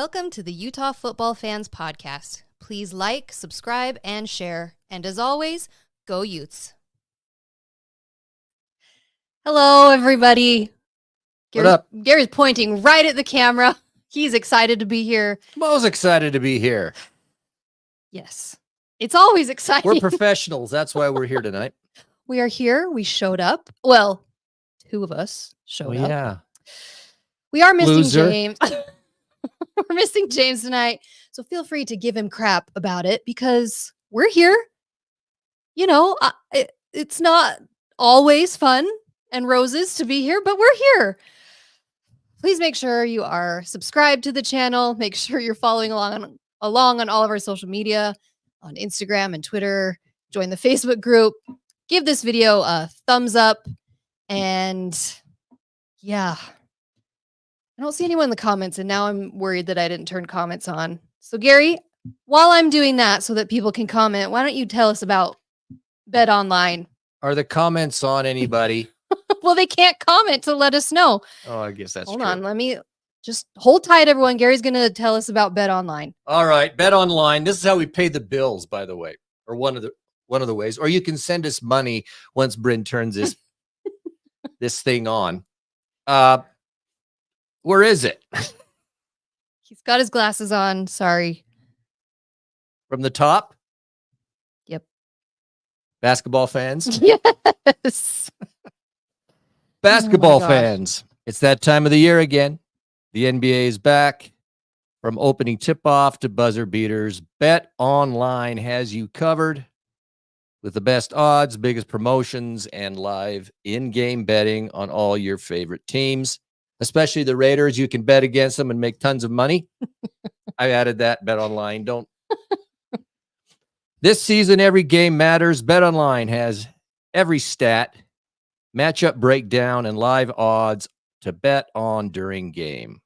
Welcome to the Utah Football Fans Podcast. Please like, subscribe, and share. And as always, go Utes. Hello, everybody. What up? Gary's pointing right at the camera. He's excited to be here. I'm always excited to be here. Yes. It's always exciting. We're professionals. That's why we're here tonight. We are here. We showed up. Well, two of us showed up. Yeah. We are missing Loser. James. We're missing James tonight. So feel free to give him crap about it because we're here. You know, it's not always fun and roses to be here, but we're here. Please make sure you are subscribed to the channel. Make sure you're following along on all of our social media, on Instagram and Twitter. Join the Facebook group. Give this video a thumbs up. And yeah, I don't see anyone in the comments, and now I'm worried that I didn't turn comments on. So Gary, while I'm doing that so that people can comment, why don't you tell us about Bet Online? Are the comments on anybody? Well, they can't comment to let us know. Oh, I guess that's Hold true. on, let me just hold tight, everyone. Gary's going to tell us about Bet Online. All right, Bet Online. This is how we pay the bills, by the way, or one of the ways. Or you can send us money once Bryn turns this thing on. Where is it? He's got his glasses on. Sorry. From the top? Yep. Basketball fans? Yes. Basketball gosh. fans. It's that time of the year again. The NBA is back. From opening tip-off to buzzer beaters, Bet Online has you covered with the best odds, biggest promotions, and live in-game betting on all your favorite teams, especially the Raiders. You can bet against them and make tons of money. I added that, Bet Online. Don't. This season, every game matters. Bet Online has every stat, matchup breakdown, and live odds to bet on during game.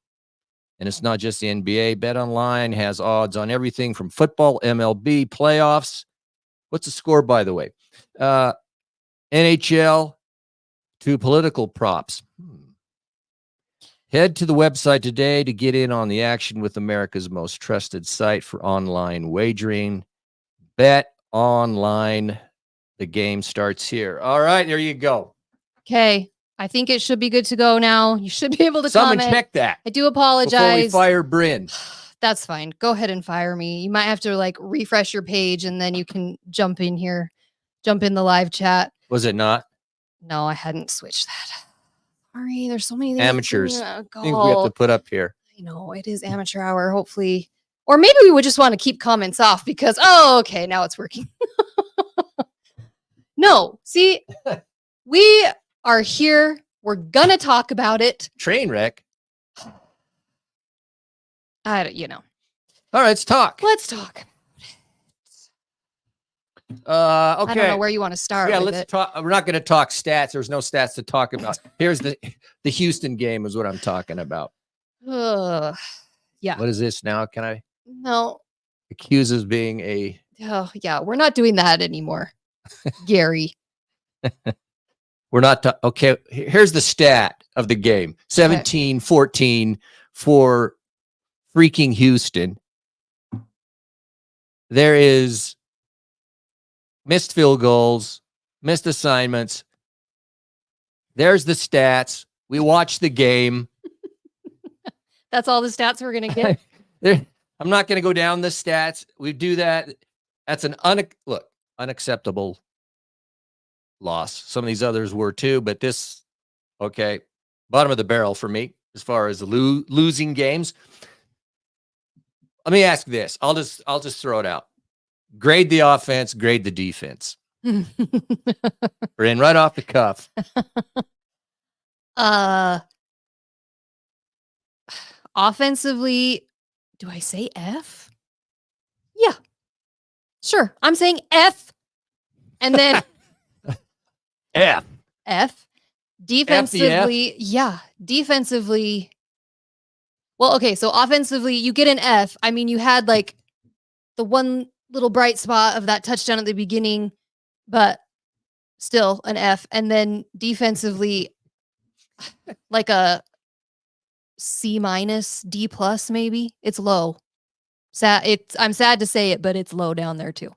And it's not just the NBA. Bet Online has odds on everything from football, MLB, playoffs. What's the score, by the way? NHL to political props. Head to the website today to get in on the action with America's most trusted site for online wagering. Bet Online. The game starts here. All right, there you go. Okay. I think it should be good to go now. You should be able to Someone comment. check that I do before apologize. we fire Bryn. That's fine. Go ahead and fire me. You might have to like refresh your page and then you can jump in here, jump in the live chat. Was it not? No, I hadn't switched that. Sorry, there's so many things. Amateurs. Things Things we have to put up here. I know it is amateur hour. Hopefully, or maybe we would just want to keep comments off because okay, now it's working. No, see, we are here. We're gonna talk about it. Train wreck. All All right, let's talk. Let's talk. Okay. I don't know where you want to start. Yeah, with let's it. talk. We're not going to talk stats. There's no stats to talk about. Here's the Houston game is what I'm talking about. Yeah. What is this now? Can I No. accuse as being a? Oh, yeah. We're not doing that anymore, Gary. We're not. Okay. Here's the stat of the game: 17-14 for freaking Houston. There is missed field goals, missed assignments. There's the stats. We watched the game. That's all the stats we're going to get. I'm not going to go down the stats. We do that. That's an unacceptable loss. Some of these others were too, but this, okay, bottom of the barrel for me as far as losing games. Let me ask this. I'll just throw it out. Grade the offense, grade the defense. We're in right off the cuff. Offensively, do I say F? Yeah. Sure. I'm saying F. And then F. F. Defensively, yeah. Defensively. Well, okay, so offensively, you get an F. I mean, you had like the one little bright spot of that touchdown at the beginning, but still an F. And then defensively, like a C minus, D plus, maybe. It's low. I'm sad to say it, but it's low down there too.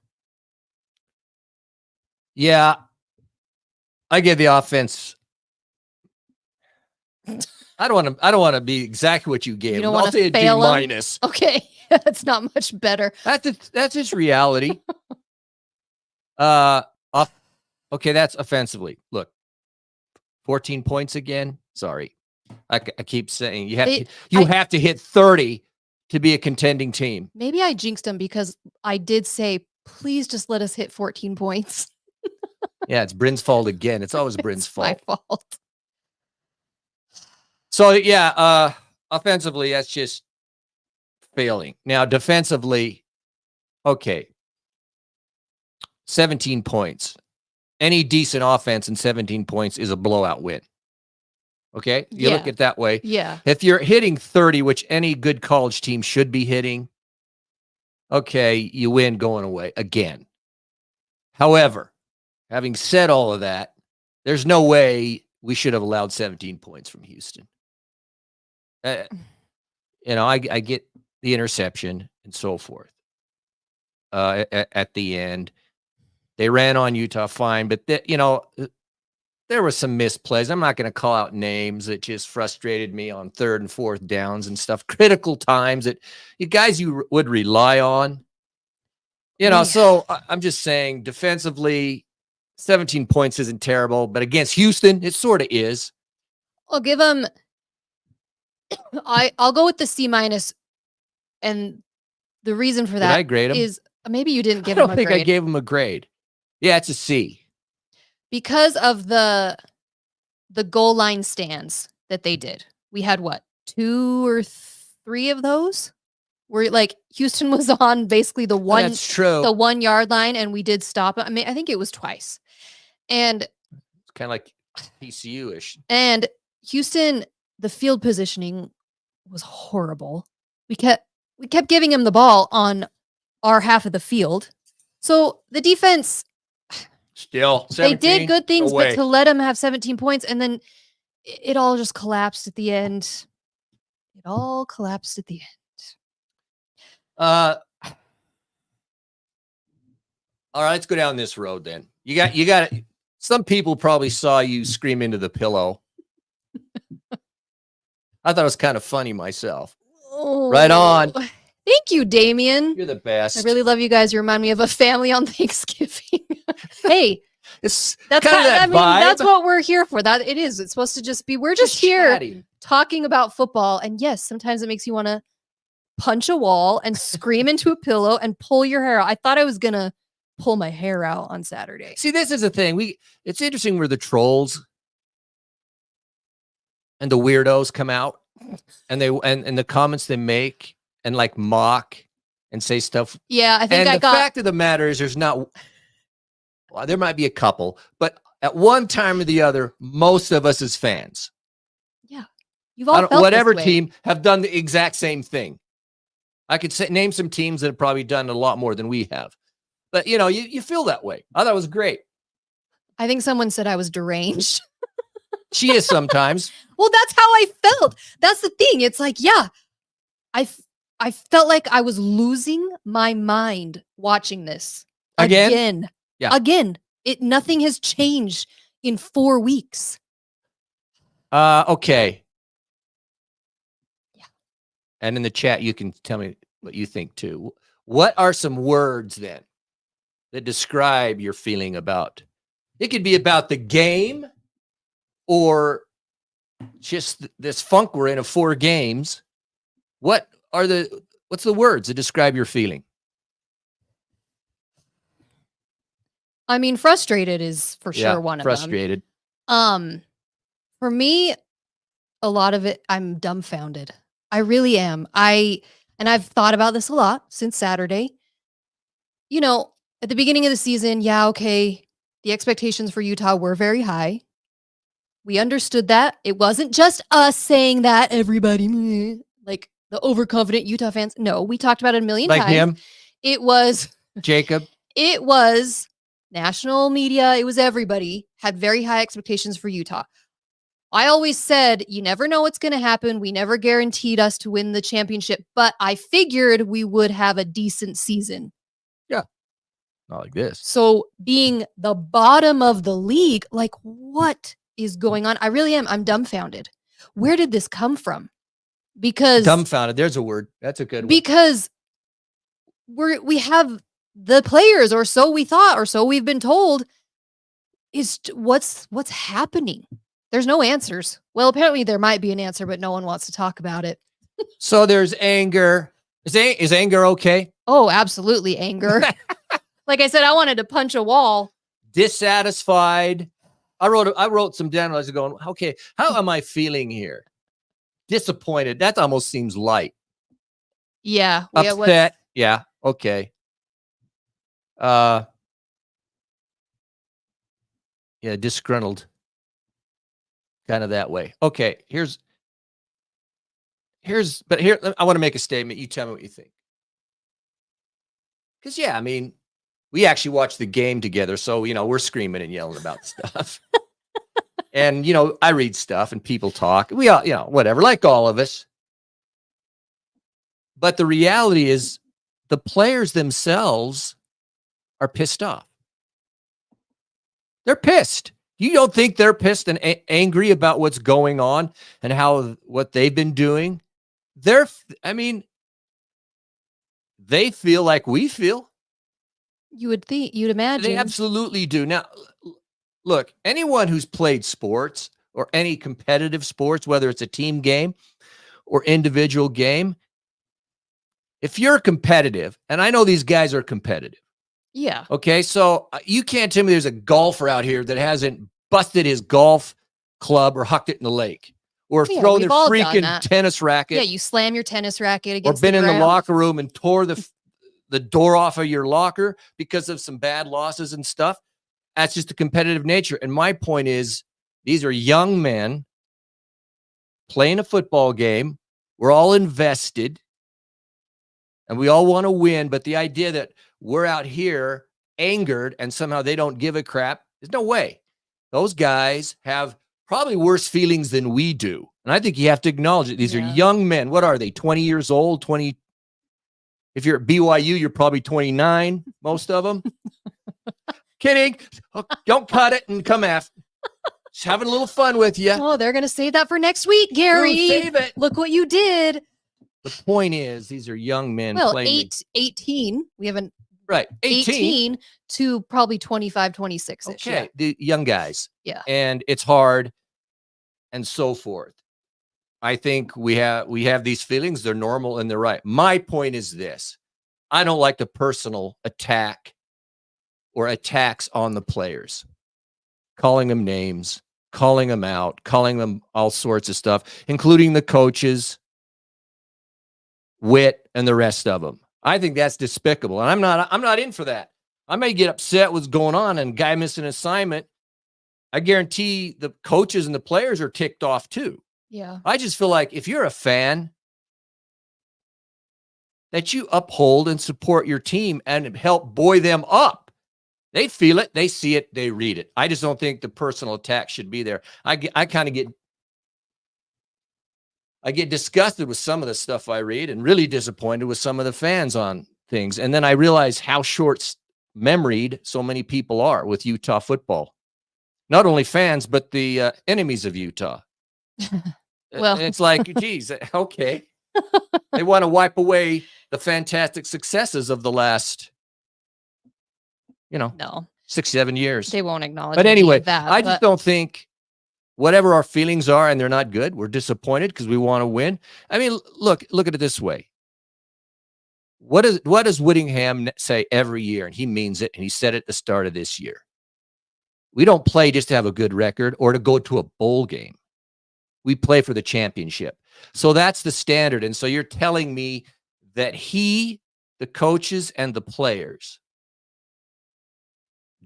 Yeah. I give the offense. I don't want to be exactly what you gave. You don't I'll want say to a D fail 'em? minus. Okay, that's not much better. That's just reality. Okay, that's offensively. Look, 14 points again. Sorry, I keep saying you have to hit 30 to be a contending team. Maybe I jinxed them because I did say, please just let us hit 14 points. Yeah, it's Bryn's fault again. It's always Bryn's fault. My fault. So yeah, offensively, that's just failing. Now defensively, okay, 17 points. Any decent offense and 17 points is a blowout win. Okay, you look at it that way. Yeah. If you're hitting 30, which any good college team should be hitting, okay, you win going away again. However, having said all of that, there's no way we should have allowed 17 points from Houston. I get the interception and so forth. At the end, they ran on Utah fine, but there were some misplays. I'm not going to call out names that just frustrated me on 3rd and 4th downs and stuff. Critical times that you would rely on. So I'm just saying defensively, 17 points isn't terrible, but against Houston, it sort of is. I'll give them. I'll go with the C minus, and the reason for that Did I grade 'em? is maybe you didn't give I them don't a think grade. I gave him a grade. Yeah, it's a C. Because of the goal line stands that they did. We had what, 2 or 3 of those? Where like Houston was on basically the 1 yard line, and we did stop. I mean, I think it was twice. And it's kind of like TCU-ish. And Houston, the field positioning was horrible. We kept giving him the ball on our half of the field. So the defense still, they did good things, but to let him have 17 points and then it all just collapsed at the end. It all collapsed at the end. All right, let's go down this road then. You got some people probably saw you scream into the pillow. I thought it was kind of funny myself. Oh, right on. Thank you, Damien. You're the best. I really love you guys. You remind me of a family on Thanksgiving. Hey, that's kind of that vibe. That's what we're here for. It's supposed to just be. We're just here chatting, talking about football. And yes, sometimes it makes you want to punch a wall and scream into a pillow and pull your hair out. I thought I was gonna pull my hair out on Saturday. See, this is the thing. It's interesting where the trolls and the weirdos come out and the comments they make and like mock and say stuff. Yeah, I think the fact of the matter is there might be a couple, but at one time or the other, most of us as fans. Yeah. You've all felt whatever this way. team have done the exact same thing. I could name some teams that have probably done a lot more than we have. But, you feel that way. I thought it was great. I think someone said I was deranged. She is sometimes. Well, that's how I felt. That's the thing. It's like, yeah, I felt like I was losing my mind watching this. Again. Yeah. Again. Nothing has changed in 4 weeks. Okay. Yeah. And in the chat, you can tell me what you think too. What are some words then that describe your feeling about? It could be about the game or just this funk we're in of 4 games. What's the words that describe your feeling? I mean, frustrated is for sure one of them. Frustrated. For me, a lot of it, I'm dumbfounded. I really am. And I've thought about this a lot since Saturday. At the beginning of the season, yeah, okay, the expectations for Utah were very high. We understood that. It wasn't just us saying that, everybody, like the overconfident Utah fans. No, we talked about it a million times. Like him? It was Jacob. It was national media. It was everybody had very high expectations for Utah. I always said, you never know what's going to happen. We never guaranteed us to win the championship, but I figured we would have a decent season. Yeah. Not like this. So being the bottom of the league, like, what is going on? I really am. I'm dumbfounded. Where did this come from? Because Dumbfounded. There's a word. That's a good one. Because we have the players, or so we thought, or so we've been told, is what's happening. There's no answers. Well, apparently there might be an answer, but no one wants to talk about it. So there's anger. Is anger okay? Oh, absolutely anger. Like I said, I wanted to punch a wall. Dissatisfied. I wrote some down. I was going, okay, how am I feeling here? Disappointed. That almost seems light. Yeah. Upset. Yeah. Okay. Yeah, disgruntled. Kind of that way. Okay, here, I want to make a statement. You tell me what you think. Because, yeah, I mean, we actually watched the game together. So, we're screaming and yelling about stuff. And, I read stuff and people talk. We all, whatever, like all of us. But the reality is the players themselves are pissed off. They're pissed. You don't think they're pissed and angry about what's going on and what they've been doing? They feel like we feel. You would think, you'd imagine. They absolutely do. Now, look, anyone who's played sports or any competitive sports, whether it's a team game or individual game, if you're competitive, and I know these guys are competitive. Yeah. Okay, so you can't tell me there's a golfer out here that hasn't busted his golf club or hucked it in the lake or thrown their freaking tennis racket. Yeah, you slam your tennis racket against or been the ground. In the locker room and tore the door off of your locker because of some bad losses and stuff. That's just the competitive nature. And my point is, these are young men playing a football game. We're all invested and we all want to win. But the idea that we're out here angered and somehow they don't give a crap, there's no way. Those guys have probably worse feelings than we do. And I think you have to acknowledge it. These are young men. What are they? 20 years old, 20. If you're at BYU, you're probably 29, most of them. Kidding. Don't cut it and come after. Just having a little fun with you. Oh, they're going to save that for next week, Gary. Save it. Look what you did. The point is, these are young men playing. 18. We haven't. Right. 18 to probably 25, 26. Okay. The young guys. Yeah. And it's hard and so forth. I think we have these feelings. They're normal and they're right. My point is this. I don't like the personal attack or attacks on the players. Calling them names, calling them out, calling them all sorts of stuff, including the coaches, Whitt, and the rest of them. I think that's despicable. And I'm not in for that. I may get upset with what's going on and guy missing an assignment. I guarantee the coaches and the players are ticked off too. Yeah. I just feel like if you're a fan, that you uphold and support your team and help buoy them up. They feel it, they see it, they read it. I just don't think the personal attack should be there. I kind of get disgusted with some of the stuff I read and really disappointed with some of the fans on things. And then I realize how short-memoried so many people are with Utah football. Not only fans, but the enemies of Utah. Well, it's like, geez, okay. They want to wipe away the fantastic successes of the last, no 6-7 years. They won't acknowledge. But anyway, that, I just don't think whatever our feelings are, and they're not good, we're disappointed because we want to win. I mean, look at it this way. What does Whittingham say every year? And he means it. And he said it at the start of this year. We don't play just to have a good record or to go to a bowl game. We play for the championship. So that's the standard. And so you're telling me that the coaches and the players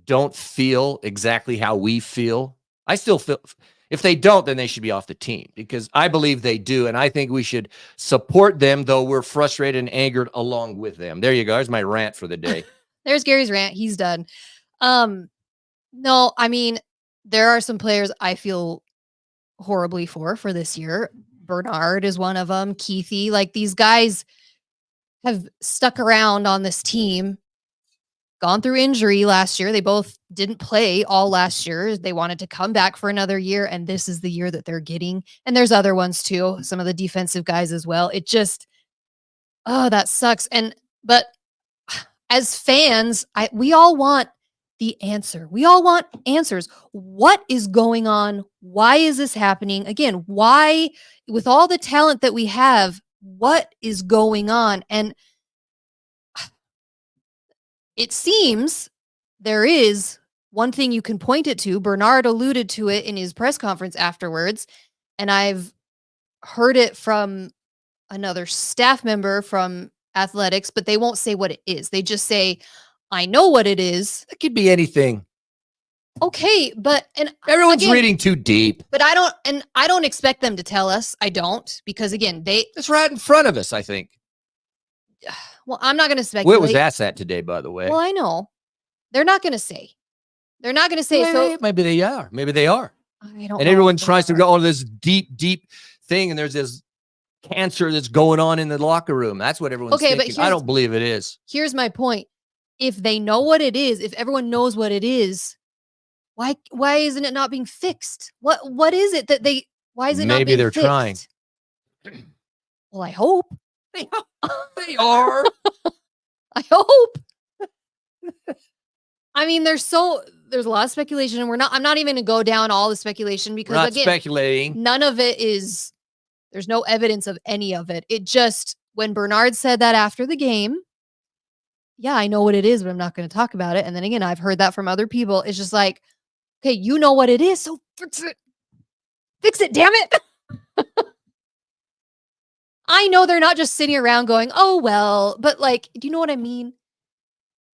don't feel exactly how we feel. I still feel if they don't, then they should be off the team because I believe they do. And I think we should support them, though we're frustrated and angered along with them. There you go. There's my rant for the day. There's Gary's rant. He's done. No, I mean, there are some players I feel horribly for this year. Bernard is one of them. Keithy, like these guys have stuck around on this team, gone through injury last year. They both didn't play all last year. They wanted to come back for another year, and this is the year that they're getting. And there's other ones too, some of the defensive guys as well. It just, oh, that sucks. But as fans, we all want the answer. We all want answers. What is going on? Why is this happening? Again, why, with all the talent that we have, what is going on? And it seems there is one thing you can point it to. Bernard alluded to it in his press conference afterwards, and I've heard it from another staff member from athletics, but they won't say what it is. They just say, I know what it is. It could be anything. Okay, but everyone's reading too deep. But I don't expect them to tell us. I don't, because again, it's right in front of us, I think. Well, I'm not going to speculate. Whitt was asked that today, by the way. Well, I know. They're not going to say. They're not going to say. So maybe they are. Maybe they are. I don't. And everyone tries to go on this deep thing, and there's this cancer that's going on in the locker room. That's what everyone's thinking. But I don't believe it is. Here's my point. If they know what it is, if everyone knows what it is, why isn't it not being fixed? What is it that they? Why is it not being fixed? Maybe they're trying. Well, I hope. They are. I hope. I mean, there's a lot of speculation, and I'm not even going to go down all the speculation because again, speculating. None of it is. There's no evidence of any of it. It just, when Bernard said that after the game, yeah, I know what it is, but I'm not going to talk about it. And then again, I've heard that from other people. It's just like, okay, you know what it is, so fix it. Fix it, damn it. I know they're not just sitting around going, oh, well, but like, do you know what I mean?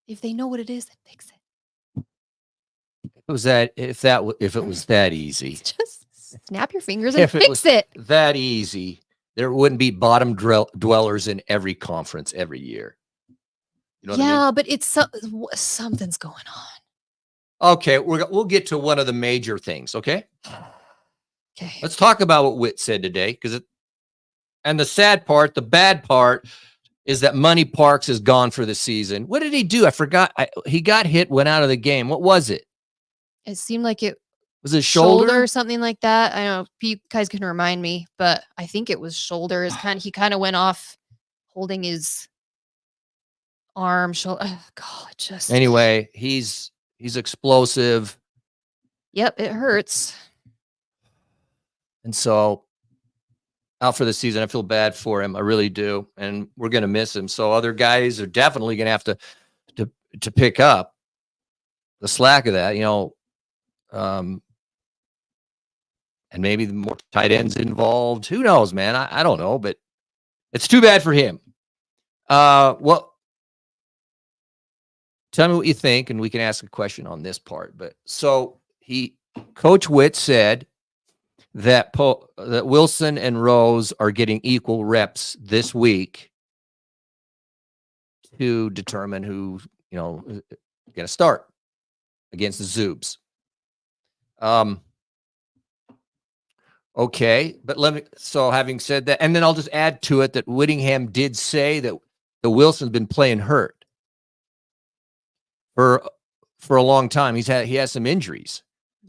If they know what it is, then fix it. If it was that easy. Just snap your fingers and fix it. That easy. There wouldn't be bottom dwellers in every conference every year. You know what I mean? But it's something's going on. Okay, we'll get to one of the major things, okay? Okay. Let's talk about what Whitt said today, and the sad part, the bad part, is that Money Parks is gone for the season. What did he do? I forgot. He got hit, went out of the game. What was it? It seemed like it was his shoulder or something like that. I don't know. You guys can remind me, but I think it was shoulder. He kind of went off holding his arm, shoulder. Oh, God, anyway, he's explosive. Yep, it hurts. And so out for the season. I feel bad for him. I really do. And we're going to miss him. So other guys are definitely going to have to pick up the slack of that, and maybe the more tight ends involved. Who knows, man? I don't know, but it's too bad for him. Well, tell me what you think, and we can ask a question on this part. But so Coach Whitt said that Wilson and Rose are getting equal reps this week to determine who, is going to start against the Zoobs. Okay, but having said that, and then I'll just add to it that Whittingham did say that the Wilson's been playing hurt for a long time. He has some injuries,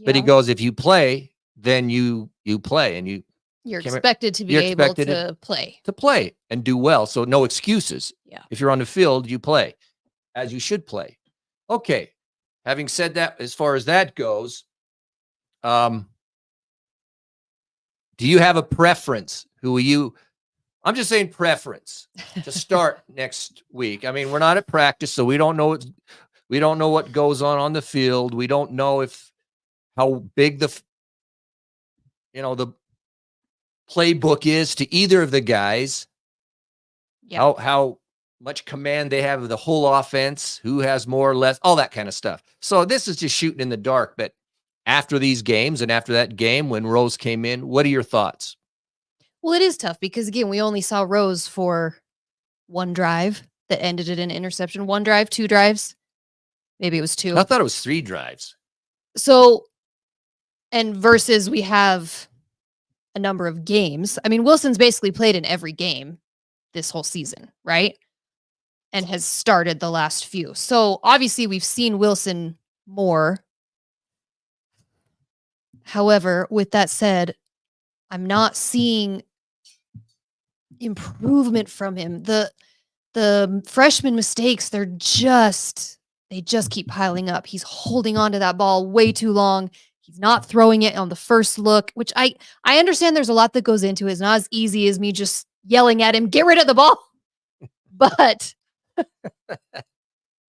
but he goes, if you play, then you play, and you're expected to be able to play and do well. So no excuses. Yeah. If you're on the field, you play as you should play. Okay. Having said that, as far as that goes, do you have a preference? I'm just saying preference to start next week. I mean, we're not at practice, so we don't know what goes on the field. We don't know how big the playbook is to either of the guys. Yeah. How much command they have of the whole offense, who has more or less, all that kind of stuff. So this is just shooting in the dark. But after these games and after that game when Rose came in, what are your thoughts? Well, it is tough because, again, we only saw Rose for one drive that ended in an interception. One drive, two drives. Maybe it was two. I thought it was 3 drives. So, and versus we have a number of games. I mean, Wilson's basically played in every game this whole season, right? And has started the last few. So obviously we've seen Wilson more. However, with that said, I'm not seeing improvement from him. The freshman mistakes, they just keep piling up. He's holding on to that ball way too long. He's not throwing it on the first look, which I understand there's a lot that goes into it. It's not as easy as me just yelling at him, get rid of the ball. But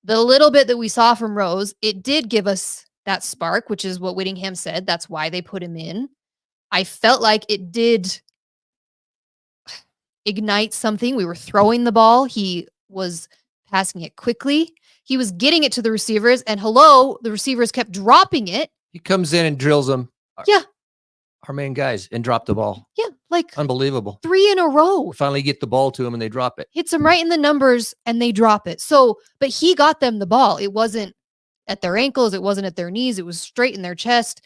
the little bit that we saw from Rose, it did give us that spark, which is what Whittingham said. That's why they put him in. I felt like it did ignite something. We were throwing the ball. He was passing it quickly. He was getting it to the receivers, and the receivers kept dropping it. He comes in and drills them. Yeah. Our main guys, and drop the ball. Yeah, like unbelievable. 3 in a row. We finally get the ball to him and they drop it. Hits them right in the numbers and they drop it. So, but he got them the ball. It wasn't at their ankles. It wasn't at their knees. It was straight in their chest.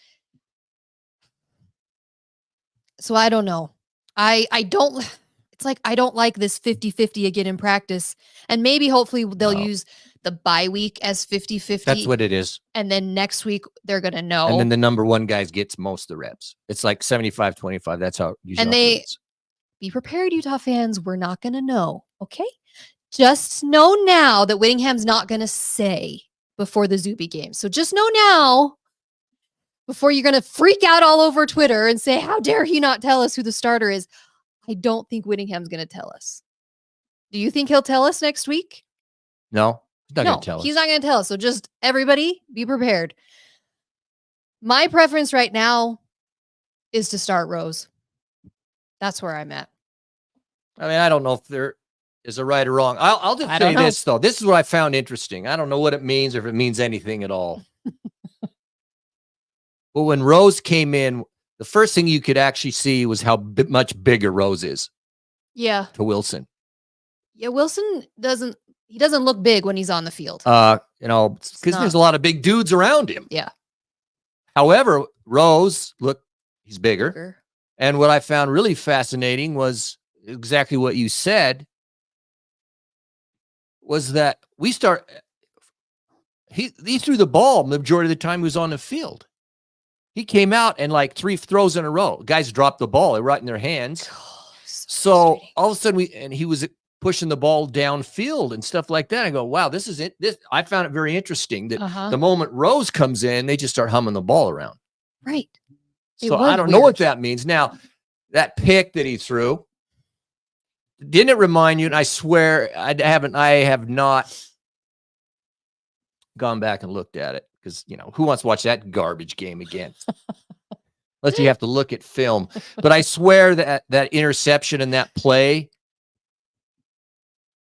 So I don't know. It's like, I don't like this 50-50 again in practice. And maybe hopefully they'll use the bye week as 50-50. That's what it is. And then next week they're going to know. And then the number one guys gets most of the reps. It's like 75-25. That's how it usually operates. Be prepared, Utah fans. We're not going to know. Okay. Just know now that Whittingham's not going to say before the Zuby game. So just know now before you're going to freak out all over Twitter and say, how dare he not tell us who the starter is? I don't think Whittingham's going to tell us. Do you think he'll tell us next week? No, he's not going to tell us. He's not going to tell us. So just everybody be prepared. My preference right now is to start Rose. That's where I'm at. I mean, I don't know if there is a right or wrong. I'll just say this, though. This is what I found interesting. I don't know what it means or if it means anything at all. But when Rose came in, the first thing you could actually see was how much bigger Rose is. Yeah. To Wilson. Yeah, Wilson doesn't look big when he's on the field. Because there's a lot of big dudes around him. Yeah. However, Rose, look, he's bigger. And what I found really fascinating was exactly what you said, was that he threw the ball the majority of the time he was on the field. He came out and like 3 throws in a row. Guys dropped the ball right in their hands. So all of a sudden he was pushing the ball downfield and stuff like that. I go, wow, this is it. I found it very interesting that the moment Rose comes in, they just start humming the ball around. Right. So I don't know what that means. Now, that pick that he threw, didn't it remind you? And I swear I have not gone back and looked at it because, who wants to watch that garbage game again? Unless you have to look at film. But I swear that interception and that play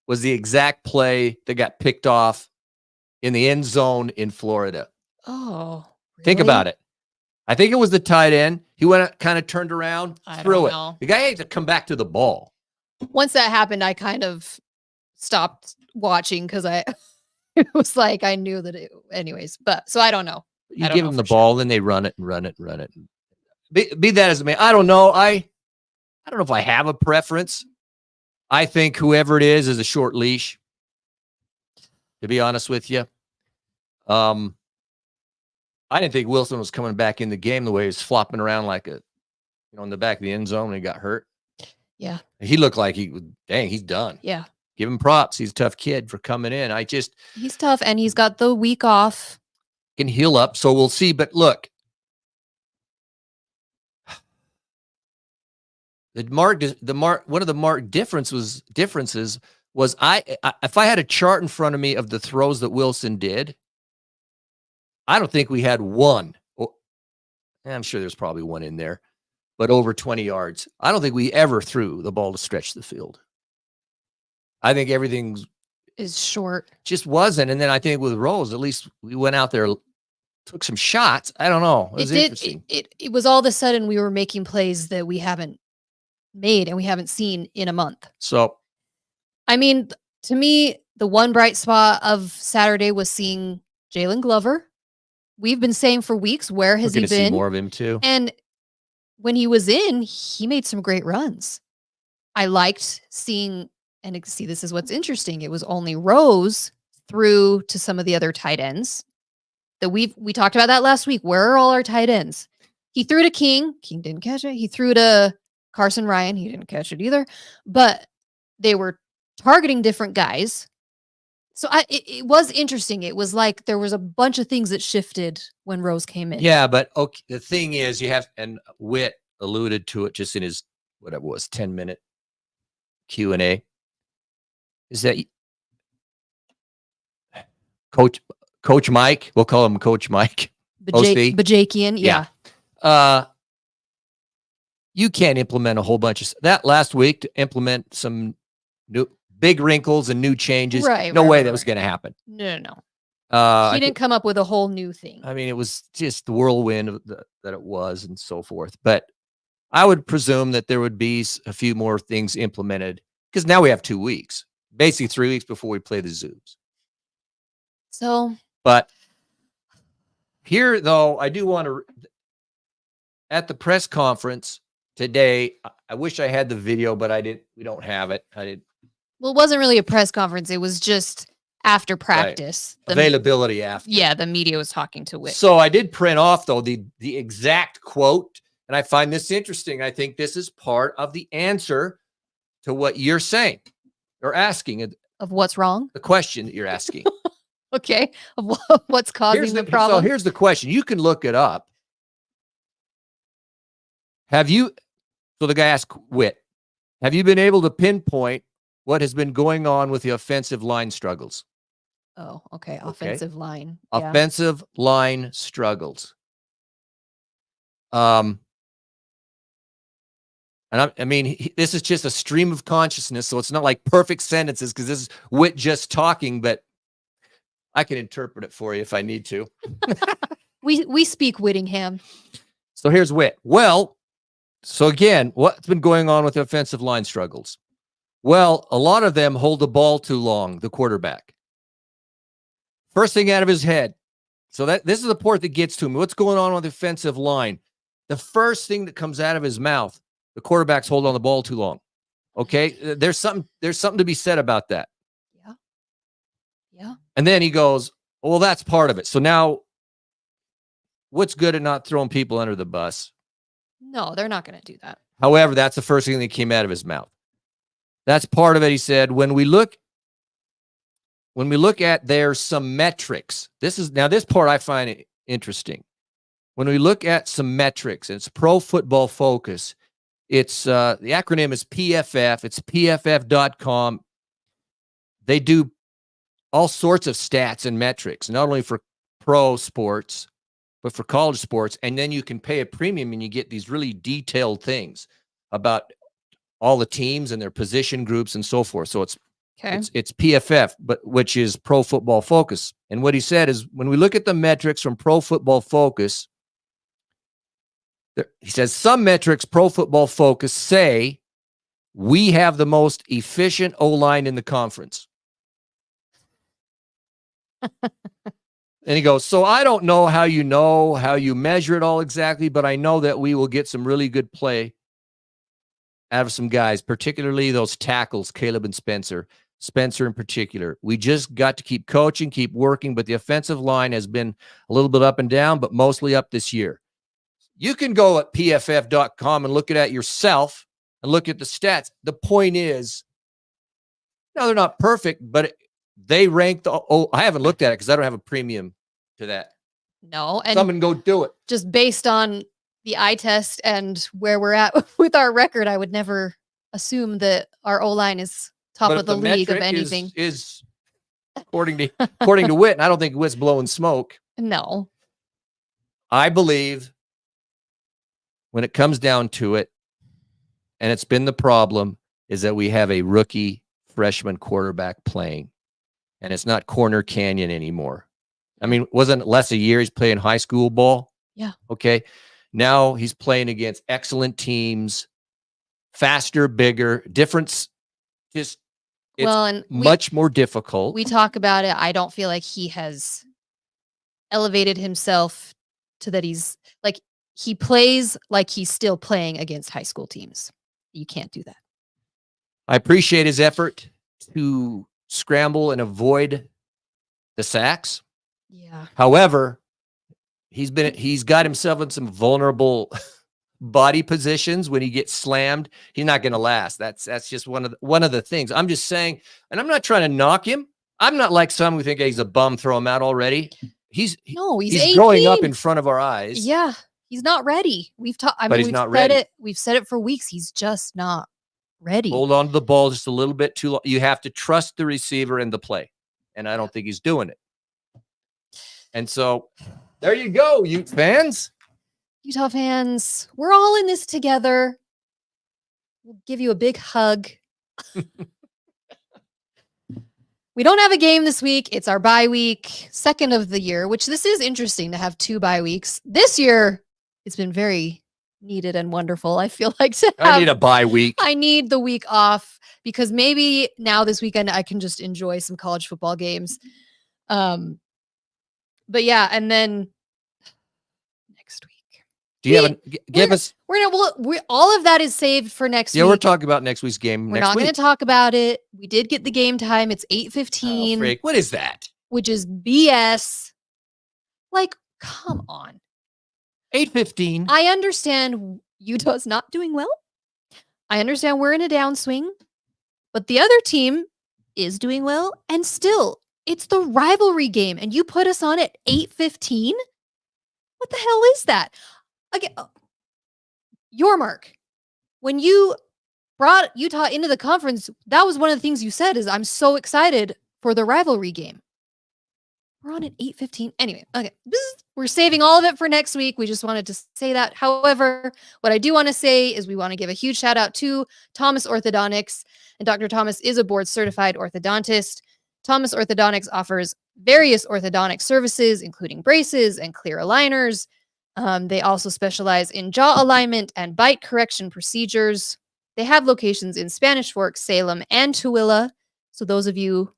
was the exact play that got picked off in the end zone in Florida. Oh, really? Think about it. I think it was the tight end. He went kind of turned around, threw it. The guy had to come back to the ball. Once that happened, I kind of stopped watching because it was like I knew that anyways. But so I don't know. You give them the ball, then they run it and run it and run it. Be that as it may, I don't know. I don't know if I have a preference. I think whoever it is a short leash. To be honest with you, I didn't think Wilson was coming back in the game the way he was flopping around like in the back of the end zone when he got hurt. Yeah, he looked like he's done. Yeah, give him props. He's a tough kid for coming in. He's tough, and he's got the week off. Can heal up, so we'll see. But look, one of the marked differences was if I had a chart in front of me of the throws that Wilson did, I don't think we had one. I'm sure there's probably one in there, but over 20 yards. I don't think we ever threw the ball to stretch the field. I think everything is short. Just wasn't. And then I think with Rose, at least we went out there, took some shots. I don't know. It was interesting. It was all of a sudden we were making plays that we haven't made and we haven't seen in a month. So, I mean, to me, the one bright spot of Saturday was seeing Jalen Glover. We've been saying for weeks, where has he been? See more of him too. And when he was in, he made some great runs. I liked seeing, and see, this is what's interesting. It was only Rose through to some of the other tight ends that we talked about that last week. Where are all our tight ends? He threw to King. King didn't catch it. He threw to Carson Ryan. He didn't catch it either. But they were targeting different guys. So it was interesting. It was like there was a bunch of things that shifted when Rose came in. Yeah, but okay, the thing is, you have, and Whitt alluded to it just in his, whatever it was, 10-minute Q&A, is that Coach Mike, we'll call him Coach Mike. Bajakian, yeah. You can't implement a whole bunch of that last week to implement some new big wrinkles and new changes. No way that was going to happen. No. He didn't come up with a whole new thing. I mean, it was just the whirlwind that it was and so forth. But I would presume that there would be a few more things implemented because now we have 2 weeks, basically 3 weeks before we play the Zoos. So, but here, though, I do want to, at the press conference today, I wish I had the video, but I didn't. We don't have it. Well, it wasn't really a press conference. It was just after practice. Right. Availability after. Yeah, the media was talking to Whitt. So I did print off, though, the exact quote, and I find this interesting. I think this is part of the answer to what you're saying or asking. Of what's wrong? The question that you're asking. Okay. Of what's causing the problem? So here's the question. You can look it up. So the guy asked Whitt, have you been able to pinpoint what has been going on with the offensive line struggles? Oh, okay. Offensive line. Offensive line struggles. And I mean, this is just a stream of consciousness, so it's not like perfect sentences because this is Whitt just talking, but I can interpret it for you if I need to. We speak Whittingham. So here's Whitt. Well, so again, what's been going on with the offensive line struggles? Well, a lot of them hold the ball too long, the quarterback. First thing out of his head. So this is the part that gets to me. What's going on with the offensive line? The first thing that comes out of his mouth, the quarterback's hold on the ball too long. Okay? There's something to be said about that. Yeah. And then he goes, well, that's part of it. So now what's good at not throwing people under the bus? No, they're not going to do that. However, that's the first thing that came out of his mouth. That's part of it. He said, when we look at there's some metrics. This part I find interesting. When we look at some metrics, it's Pro Football Focus. It's the acronym is PFF. It's pff.com. They do all sorts of stats and metrics, not only for pro sports, but for college sports. And then you can pay a premium and you get these really detailed things about all the teams and their position groups and so forth. So it's PFF, but which is Pro Football Focus. And what he said is when we look at the metrics from Pro Football Focus, he says some metrics Pro Football Focus say we have the most efficient O-line in the conference. And he goes, so I don't know how you measure it all exactly, but I know that we will get some really good play out of some guys, particularly those tackles, Caleb and Spencer in particular. We just got to keep coaching, keep working, but the offensive line has been a little bit up and down, but mostly up this year. You can go at pff.com and look at it yourself and look at the stats. The point is, no, they're not perfect, but they rank I haven't looked at it because I don't have a premium to that. No. And someone go do it. Just based on the eye test and where we're at with our record, I would never assume that our O-line is top of the league of anything. Is according to Whitt, and I don't think Whitt's blowing smoke. No. I believe when it comes down to it, and it's been the problem, is that we have a rookie freshman quarterback playing. And it's not Corner Canyon anymore. I mean, wasn't it less a year he's playing high school ball? Yeah. Okay. Now he's playing against excellent teams, faster, bigger, different. It's much more difficult. We talk about it. I don't feel like he has elevated himself to that. he plays like he's still playing against high school teams. You can't do that. I appreciate his effort to scramble and avoid the sacks. Yeah. However, he's got himself in some vulnerable body positions. When he gets slammed, he's not going to last. That's just one of the things. I'm just saying, and I'm not trying to knock him. I'm not like some who think, hey, he's a bum, throw him out already. He's 18. growing up in front of our eyes. Yeah, he's not ready. We've said it. We've said it for weeks. He's just not ready. Hold on to the ball just a little bit too long. You have to trust the receiver and the play, and I don't think he's doing it. And so, there you go, Ute fans. Utah fans, we're all in this together. We'll give you a big hug. We don't have a game this week. It's our bye week, second of the year, which this is interesting to have 2 bye weeks. This year, it's been very needed and wonderful. I feel like I need a bye week. I need the week off because maybe now this weekend I can just enjoy some college football games. But yeah, and then next week. Do you give us? All of that is saved for next week. Yeah, we're talking about next week's game. We're not going to talk about it. We did get the game time. It's 8:15. Oh, freak. What is that? Which is BS. Like, come on. 8:15. I understand Utah's not doing well. I understand we're in a downswing, but the other team is doing well, and still, it's the rivalry game, and you put us on at 8:15? What the hell is that? Again, your mark. When you brought Utah into the conference, that was one of the things you said is, I'm so excited for the rivalry game. We're on at 8:15. Anyway, okay. We're saving all of it for next week. We just wanted to say that. However, what I do want to say is we want to give a huge shout out to Thomas Orthodontics. And Dr. Thomas is a board certified orthodontist. Thomas Orthodontics offers various orthodontic services, including braces and clear aligners. They also specialize in jaw alignment and bite correction procedures. They have locations in Spanish Fork, Salem, and Tooele. So those of you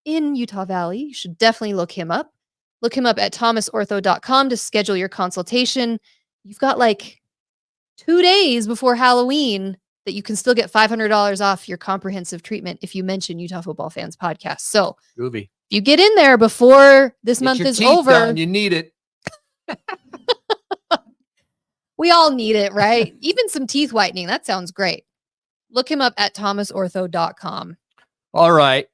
in Utah Valley, you should definitely look him up. Look him up at thomasortho.com to schedule your consultation. You've got like 2 days before Halloween that you can still get $500 off your comprehensive treatment if you mention Utah Football Fans podcast. So Groovy. If you get in there before this month is over, done, you need it. We all need it, right? Even some teeth whitening. That sounds great. Look him up at thomasortho.com. All right.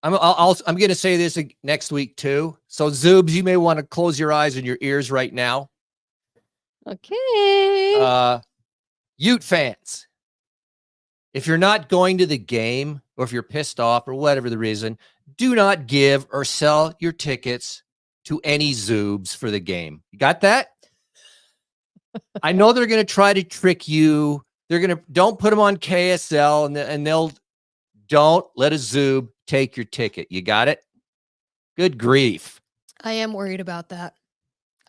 I'm going to say this next week too. So Zoobs, you may want to close your eyes and your ears right now. Okay. Ute fans, if you're not going to the game or if you're pissed off or whatever the reason, do not give or sell your tickets to any Zoobs for the game. You got that? I know they're going to try to trick you. Don't put them on KSL and they'll don't let a Zoob take your ticket. You got it? Good grief. I am worried about that.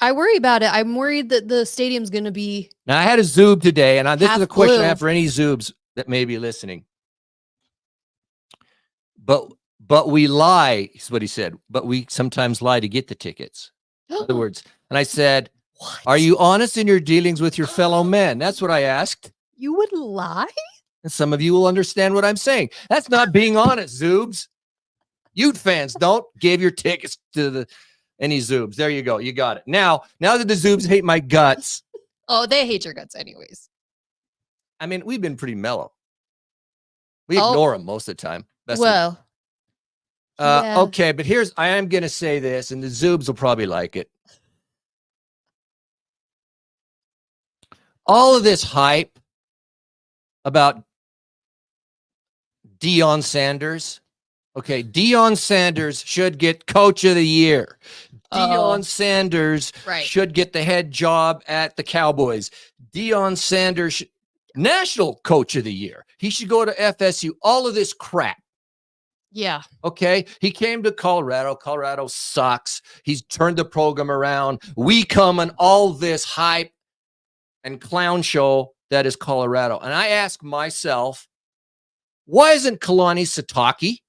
I worry about it. I'm worried that the stadium's going to be. Now, I had a Zoob today, and this is a question blue. I have for any Zoobs that may be listening. But we lie, is what he said. But we sometimes lie to get the tickets. In other words, and I said, what? Are you honest in your dealings with your fellow men? That's what I asked. You would lie? And some of you will understand what I'm saying. That's not being honest, Zoobs. Ute fans, don't give your tickets to any Zoobs. There you go. You got it. Now that the Zoobs hate my guts. Oh, they hate your guts anyways. I mean, we've been pretty mellow. We ignore them most of the time. Yeah. Okay, but I am going to say this, and the Zoobs will probably like it. All of this hype about Deion Sanders. Okay, Deion Sanders should get Coach of the Year. Deion Sanders should get the head job at the Cowboys. Deion Sanders, National Coach of the Year. He should go to FSU. All of this crap. Yeah. Okay. He came to Colorado. Colorado sucks. He's turned the program around. We come on all this hype and clown show that is Colorado. And I ask myself, why isn't Kalani Sitake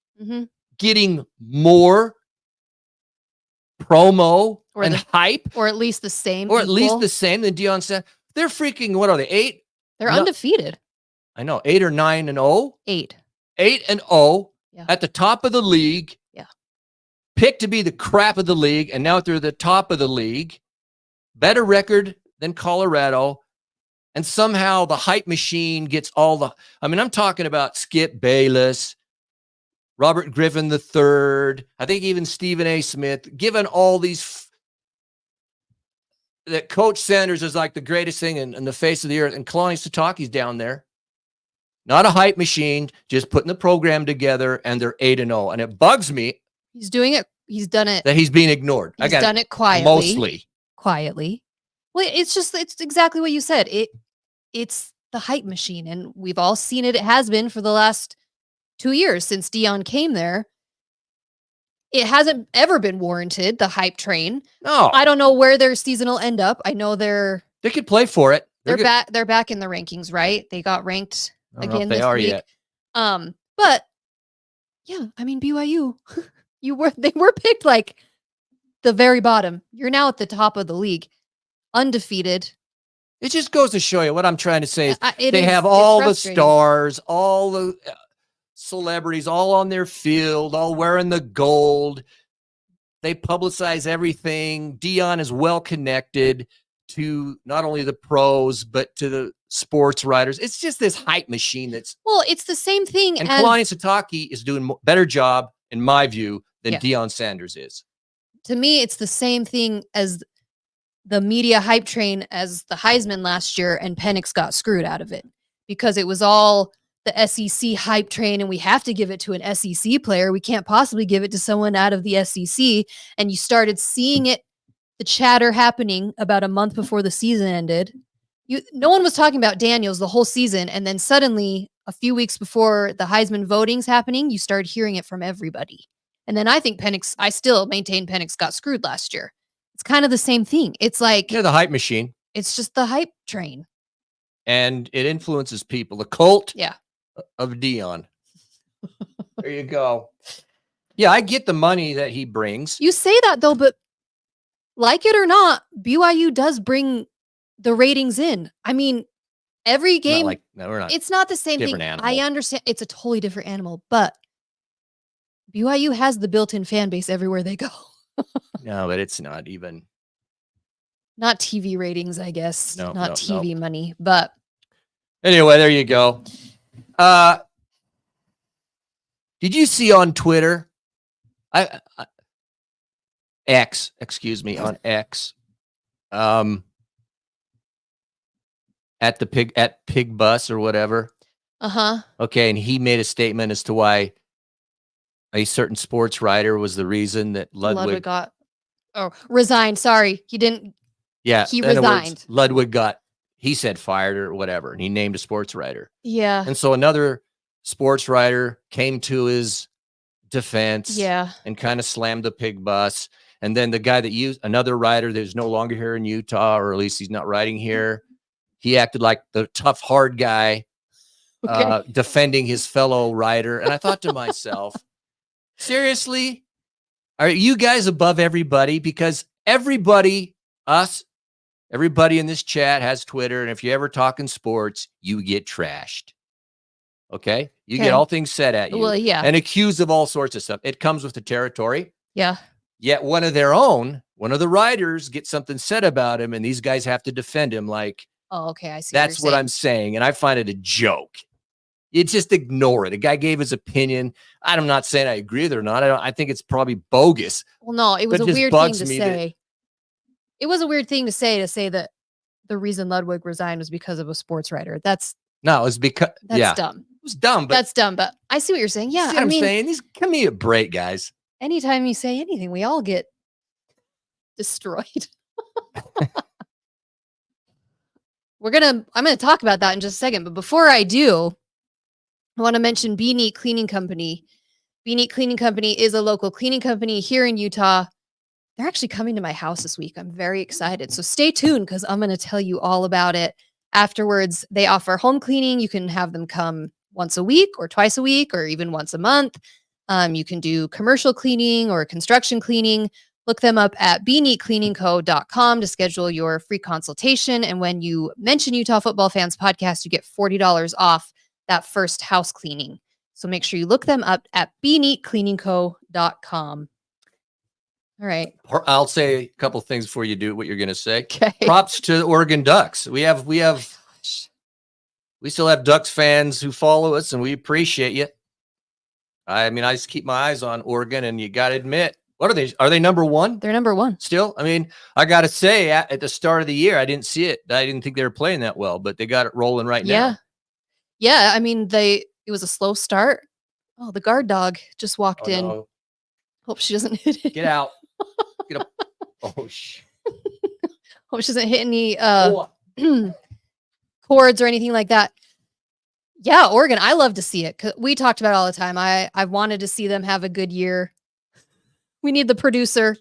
getting more promo Or and hype, or at least the same. or at least equal. the same than Deion said. They're freaking, what are they, 8? They're No, undefeated. I know, 8 or 9-0. 8. 8-0 Yeah. at the top of the league. Yeah. Picked to be the crap of the league, and now they're the top of the league. Better record than Colorado. And somehow the hype machine gets all the, I mean, I'm talking about Skip Bayless, Robert Griffin III, I think even Stephen A. Smith, given all these, that Coach Sanders is like the greatest thing in the face of the earth. And Kalani Sitake's down there. Not a hype machine, just putting the program together, and they're 8-0. And it bugs me. He's doing it. He's done it. That he's being ignored. He's done it quietly. Mostly. Quietly. Well, it's exactly what you said. It's the hype machine, and we've all seen it. It has been for the last 2 years since Deion came there. It hasn't ever been warranted, the hype train. No. I don't know where their season will end up. I know they could play for it. They're back in the rankings, right? They got ranked again they this are week. yet. But yeah, I mean, BYU, they were picked like the very bottom. You're now at the top of the league, undefeated. It just goes to show you what I'm trying to say is they have it's all the frustrating. stars, all the celebrities, all on their field, all wearing the gold. They publicize everything. Deion is well connected to not only the pros, but to the sports writers. It's just this hype machine that's... Well, it's the same thing And as... Kalani Sitake is doing a better job, in my view, than Yeah. Deion Sanders is. To me, it's the same thing as the media hype train as the Heisman last year, and Penix got screwed out of it because it was all the SEC hype train, and we have to give it to an SEC player. We can't possibly give it to someone out of the SEC. And you started seeing it, the chatter happening about a month before the season ended. No one was talking about Daniels the whole season, and then suddenly, a few weeks before the Heisman voting's happening, you started hearing it from everybody. And then I think I still maintain Penix got screwed last year. It's kind of the same thing. It's like... Yeah, the hype machine. It's just the hype train. And it influences people. The cult Yeah. of Deion. There you go. Yeah, I get the money that he brings. You say that, though, but like it or not, BYU does bring the ratings in. I mean, every game... No, we're not. It's not the same thing. Animal. I understand. It's a totally different animal, but BYU has the built-in fan base everywhere they go. No, but it's not even. Not TV ratings, I guess. No, not no, TV money, but anyway, there you go. Did you see on Twitter? X, excuse me, on X. At Pig Bus or whatever. Uh-huh. Okay, and he made a statement as to why a certain sports writer was the reason that Ludwig got resigned. Sorry, he didn't. Yeah, he in other words, resigned. Ludwig he said fired or whatever, and he named a sports writer. Yeah. And so another sports writer came to his defense. Yeah. And kind of slammed the Pig Bus. And then the guy that another writer that's no longer here in Utah, or at least he's not writing here, he acted like the tough, hard guy, defending his fellow writer. And I thought to myself, seriously, are you guys above everybody? Because everybody in this chat has Twitter. And if you ever talking sports, you get trashed. Okay. You get all things said at you. Well, yeah. And accused of all sorts of stuff. It comes with the territory. Yeah. Yet one of the writers gets something said about him, and these guys have to defend him. Like, oh, okay. I see. That's what I'm saying. And I find it a joke. You just ignore it. A guy gave his opinion. I'm not saying I agree with it or not. I think it's probably bogus. Well, no, it was a weird thing to say. It was a weird thing to say that the reason Ludwig resigned was because of a sports writer. No, it's because that's dumb. It was dumb, but that's dumb. But I see what you're saying. Yeah, see what I'm saying? Give me a break, guys. Anytime you say anything, we all get destroyed. I'm gonna talk about that in just a second. But before I do, I want to mention Be Neat Cleaning Company. Be Neat Cleaning Company is a local cleaning company here in Utah. They're actually coming to my house this week. I'm very excited. So stay tuned because I'm going to tell you all about it afterwards. They offer home cleaning. You can have them come once a week or twice a week or even once a month. You can do commercial cleaning or construction cleaning. Look them up at beneatcleaningco.com to schedule your free consultation. And when you mention Utah Football Fans Podcast, you get $40 off that first house cleaning. So make sure you look them up at beneatcleaningco.com. All right. I'll say a couple things before you do what you're going to say. Okay. Props to the Oregon Ducks. We still have Ducks fans who follow us, and we appreciate you. I mean, I just keep my eyes on Oregon, and you got to admit, what are they? Are they number one? They're number one still. I mean, I got to say, at the start of the year, I didn't see it. I didn't think they were playing that well, but they got it rolling right now. Yeah. I mean, it was a slow start. Oh, the guard dog just walked in. No. Hope she doesn't hit it. Get out. Get up. Oh, shit. Hope she doesn't hit any cords or anything like that. Yeah, Oregon, I love to see it. 'Cause we talked about it all the time. I wanted to see them have a good year. We need the producer.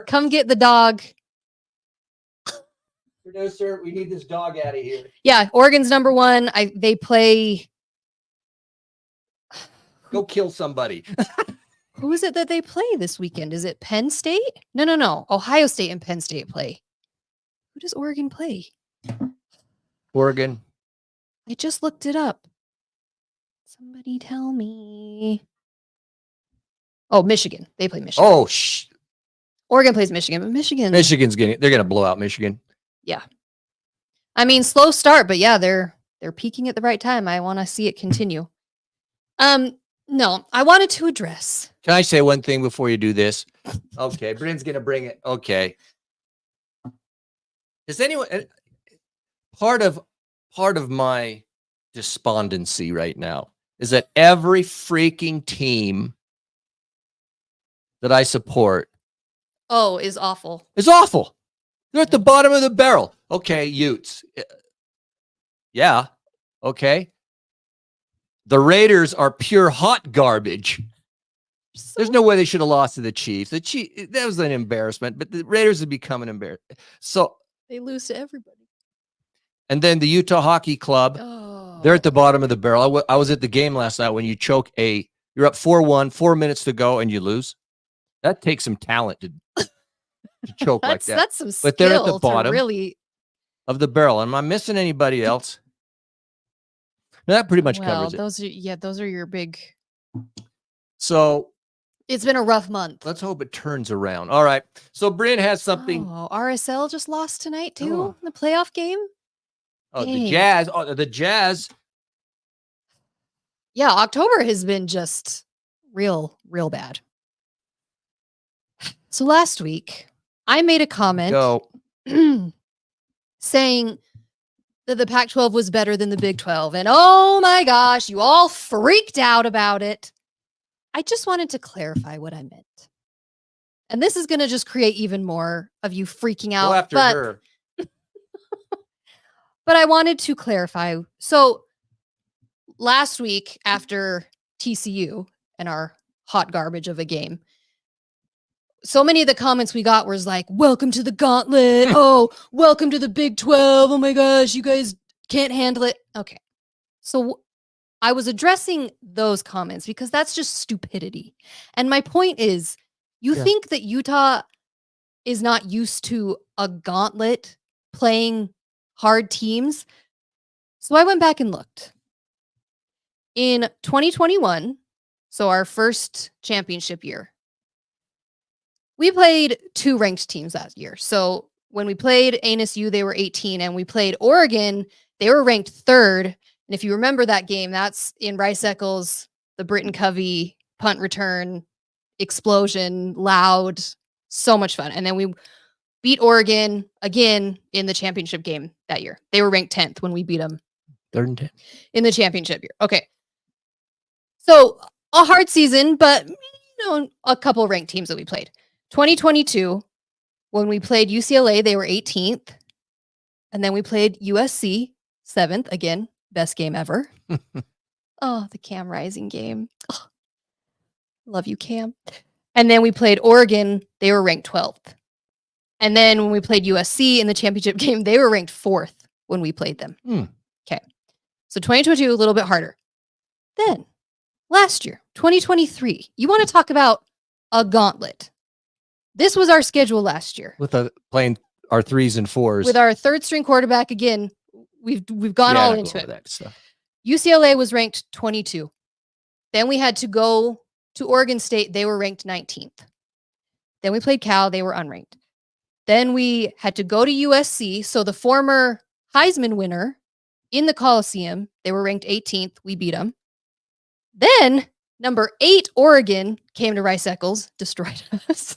Come get the dog. Producer, we need this dog out of here. Yeah, Oregon's number one. They play. Go kill somebody. Who is it that they play this weekend? Is it Penn State? No. Ohio State and Penn State play. Who does Oregon play? Oregon. I just looked it up. Somebody tell me. Oh, Michigan. They play Michigan. Oh, Oregon plays Michigan, but Michigan's they're going to blow out Michigan. Yeah. I mean, slow start, but yeah, they're peaking at the right time. I want to see it continue. No, I wanted to address. Can I say one thing before you do this? Okay, Bryn's going to bring it. Okay. Does anyone part of my despondency right now is that every freaking team that I support Is awful. It's awful. They're at the bottom of the barrel. Okay, Utes. Yeah. Okay. The Raiders are pure hot garbage. There's no way they should have lost to the Chiefs. That was an embarrassment, but the Raiders have become an embarrassment. So they lose to everybody. And then the Utah Hockey Club, they're at the bottom of the barrel. I was at the game last night when you choke you're up 4-1, 4 minutes to go, and you lose. That takes some talent to choke like that. That's some skill. But they're at the bottom really of the barrel. Am I missing anybody else? No, that pretty much covers it. Those are your big. So it's been a rough month. Let's hope it turns around. All right. So Bryn has something. Oh, RSL just lost tonight too in the playoff game. Oh, dang. The Jazz. Oh, the Jazz. Yeah, October has been just real bad. So last week, I made a comment saying that the Pac-12 was better than the Big 12. And oh my gosh, you all freaked out about it. I just wanted to clarify what I meant. And this is going to just create even more of you freaking out. Go after her. But I wanted to clarify. So last week after TCU and our hot garbage of a game, so many of the comments we got was like, welcome to the Gauntlet. Oh, welcome to the Big 12. Oh my gosh, you guys can't handle it. Okay. So I was addressing those comments because that's just stupidity. And my point is, you think that Utah is not used to a gauntlet playing hard teams? So I went back and looked. In 2021, so our first championship year, we played 2 ranked teams that year. So when we played ANSU, they were 18, and we played Oregon, they were ranked 3rd. And if you remember that game, that's in Rice Eccles, the Britton Covey punt return, explosion, loud, so much fun. And then we beat Oregon again in the championship game that year. They were ranked 10th when we beat them 3rd and 10th in the championship year. Okay. So a hard season, but a couple ranked teams that we played. 2022, when we played UCLA, they were 18th. And then we played USC, 7th. Again, best game ever. Oh, the Cam Rising game. Oh, love you, Cam. And then we played Oregon. They were ranked 12th. And then when we played USC in the championship game, they were ranked 4th when we played them. Okay. So 2022, a little bit harder. Then last year, 2023, you want to talk about a gauntlet. This was our schedule last year. With playing our 3s and 4s. With our third string quarterback again, we've gone all into it. That stuff. UCLA was ranked 22. Then we had to go to Oregon State. They were ranked 19th. Then we played Cal. They were unranked. Then we had to go to USC. So the former Heisman winner in the Coliseum, they were ranked 18th. We beat them. Then number 8 Oregon came to Rice Eccles, destroyed us.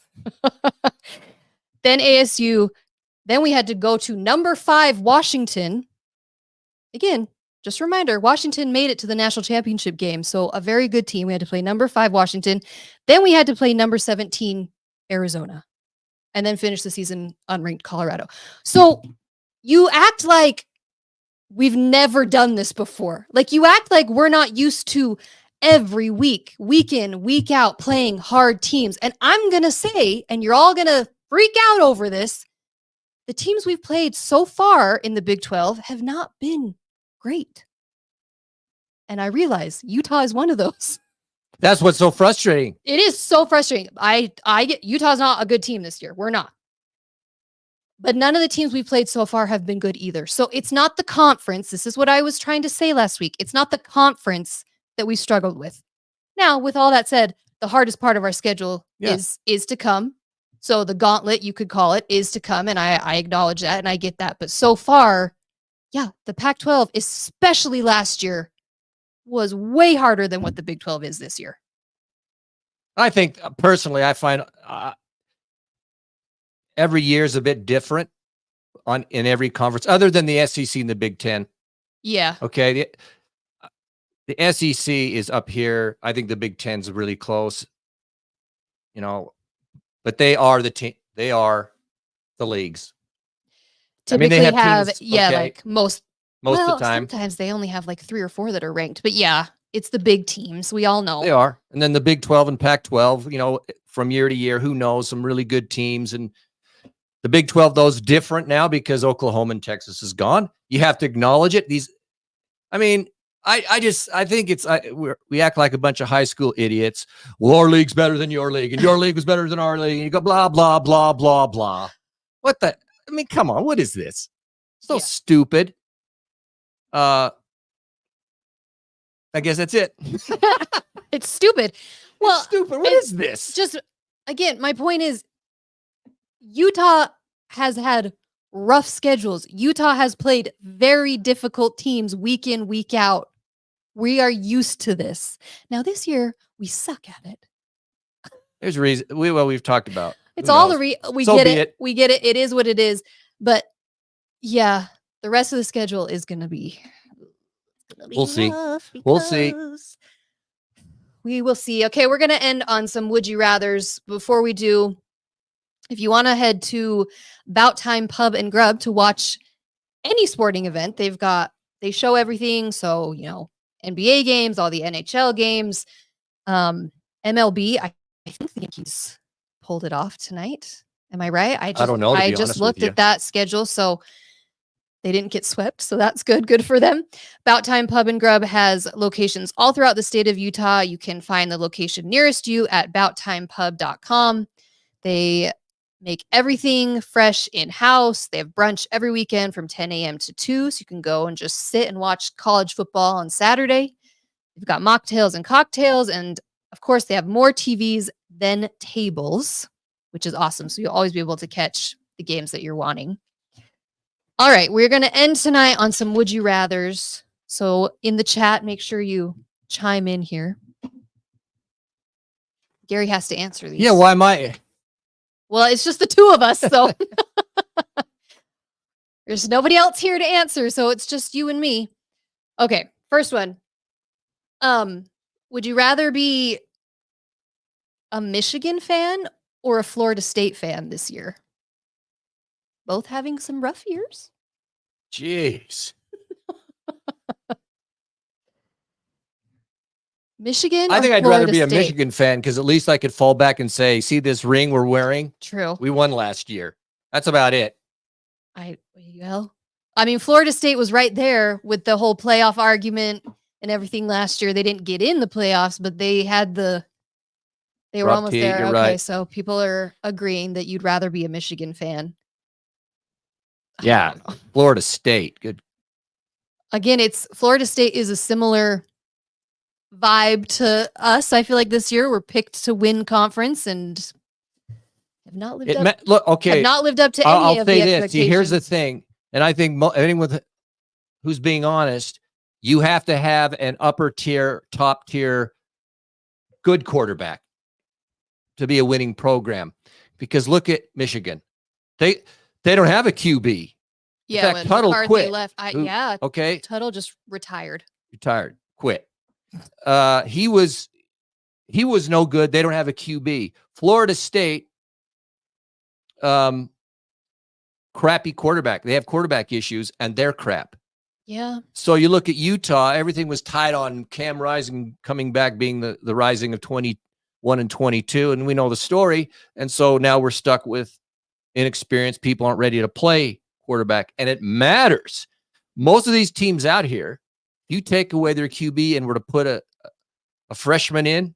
Then ASU. Then we had to go to number 5 Washington. Again, just a reminder, Washington made it to the national championship game. So a very good team. We had to play number 5 Washington. Then we had to play number 17 Arizona. And then finish the season unranked Colorado. So you act like we've never done this before. Like you act like we're not used to every week, week in, week out, playing hard teams. And I'm going to say, and you're all going to freak out over this, the teams we've played so far in the Big 12 have not been great. And I realize Utah is one of those. That's what's so frustrating. It is so frustrating. I get Utah's not a good team this year. We're not. But none of the teams we've played so far have been good either. So it's not the conference. This is what I was trying to say last week. It's not the conference that we struggled with. Now, with all that said, the hardest part of our schedule is to come. So the gauntlet, you could call it, is to come. And I acknowledge that and I get that. But so far, the Pac-12, especially last year, was way harder than what the Big 12 is this year. I think personally, I find every year is a bit different in every conference, other than the SEC and the Big 10. Yeah. Okay. The SEC is up here. I think the Big 10's really close. But they are the team. They are the leagues. Typically they have teams, like most of the time. Sometimes they only have like 3 or 4 that are ranked. But it's the big teams. We all know. They are. And then the Big 12 and Pac-12, from year to year, who knows, some really good teams. And the Big 12, though, is different now because Oklahoma and Texas is gone. You have to acknowledge it. I think we act like a bunch of high school idiots. Well, our league's better than your league, and your league was better than our league. And you go blah, blah, blah, blah, blah. What the? Come on. What is this? So stupid. I guess that's it. It's stupid. Well, it's stupid. What is this? Just, again, my point is Utah has had rough schedules. Utah has played very difficult teams week in, week out. We are used to this. Now, this year, we suck at it. There's a reason. We've talked about. It's all we get it. We get it. It is what it is. But the rest of the schedule is going to be. We'll see. We'll see. We will see. Okay, we're going to end on some would you rathers. Before we do, if you want to head to Bout Time Pub and Grub to watch any sporting event, they show everything. So, NBA games, all the NHL games, MLB. I think the Yankees pulled it off tonight. Am I right? I don't know. I just looked at that schedule. So they didn't get swept. So that's good. Good for them. Bout Time Pub and Grub has locations all throughout the state of Utah. You can find the location nearest you at bouttimepub.com. They make everything fresh in-house. They have brunch every weekend from 10 a.m. to 2. So you can go and just sit and watch college football on Saturday. They've got mocktails and cocktails. And of course, they have more TVs than tables, which is awesome. So you'll always be able to catch the games that you're wanting. All right, we're going to end tonight on some would you rathers. So in the chat, make sure you chime in here. Gary has to answer these. Yeah, why am I? Well, it's just the two of us, so there's nobody else here to answer, so it's just you and me. Okay, first one. Would you rather be a Michigan fan or a Florida State fan this year? Both having some rough years. Jeez. Michigan. I think I'd Florida rather be a State? Michigan fan because at least I could fall back and say, see this ring we're wearing? True. We won last year. That's about it. Florida State was right there with the whole playoff argument and everything last year. They didn't get in the playoffs, but they had the They were Rob almost T, there. you're Okay, right. so people are agreeing that you'd rather be a Michigan fan. Yeah, Florida State. Good. Again, it's Florida State is a similar vibe to us. I feel like this year we're picked to win conference and have not lived up. Look, okay. Have not lived up to I'll any of say the this. expectations. See, here's the thing, and I think anyone who's being honest, you have to have an upper tier, top tier, good quarterback to be a winning program. Because look at Michigan, they don't have a QB. Yeah, in fact, when Tuttle McCarthy quit. left. Okay, Tuttle just retired. Quit. He was no good. They don't have a QB. Florida State, crappy quarterback. They have quarterback issues, and they're crap. Yeah. So you look at Utah, everything was tied on Cam Rising coming back, being the Rising of 21 and 22, and we know the story. And so now we're stuck with inexperienced people aren't ready to play quarterback, and it matters. Most of these teams out here, you take away their QB and were to put a freshman in,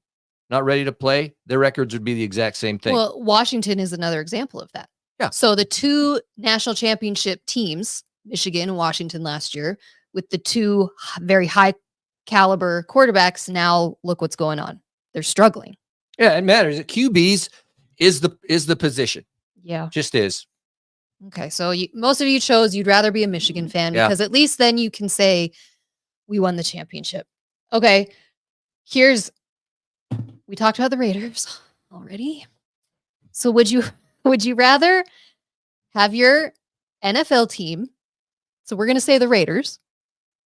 not ready to play, their records would be the exact same thing. Well, Washington is another example of that. Yeah. So the two national championship teams, Michigan and Washington last year, with the two very high caliber quarterbacks, now look what's going on. They're struggling. Yeah, it matters. QBs is the position. Yeah. Just is. Okay, so most of you chose you'd rather be a Michigan fan because at least then you can say we won the championship. Okay, we talked about the Raiders already. So would you rather have your NFL team, so we're going to say the Raiders,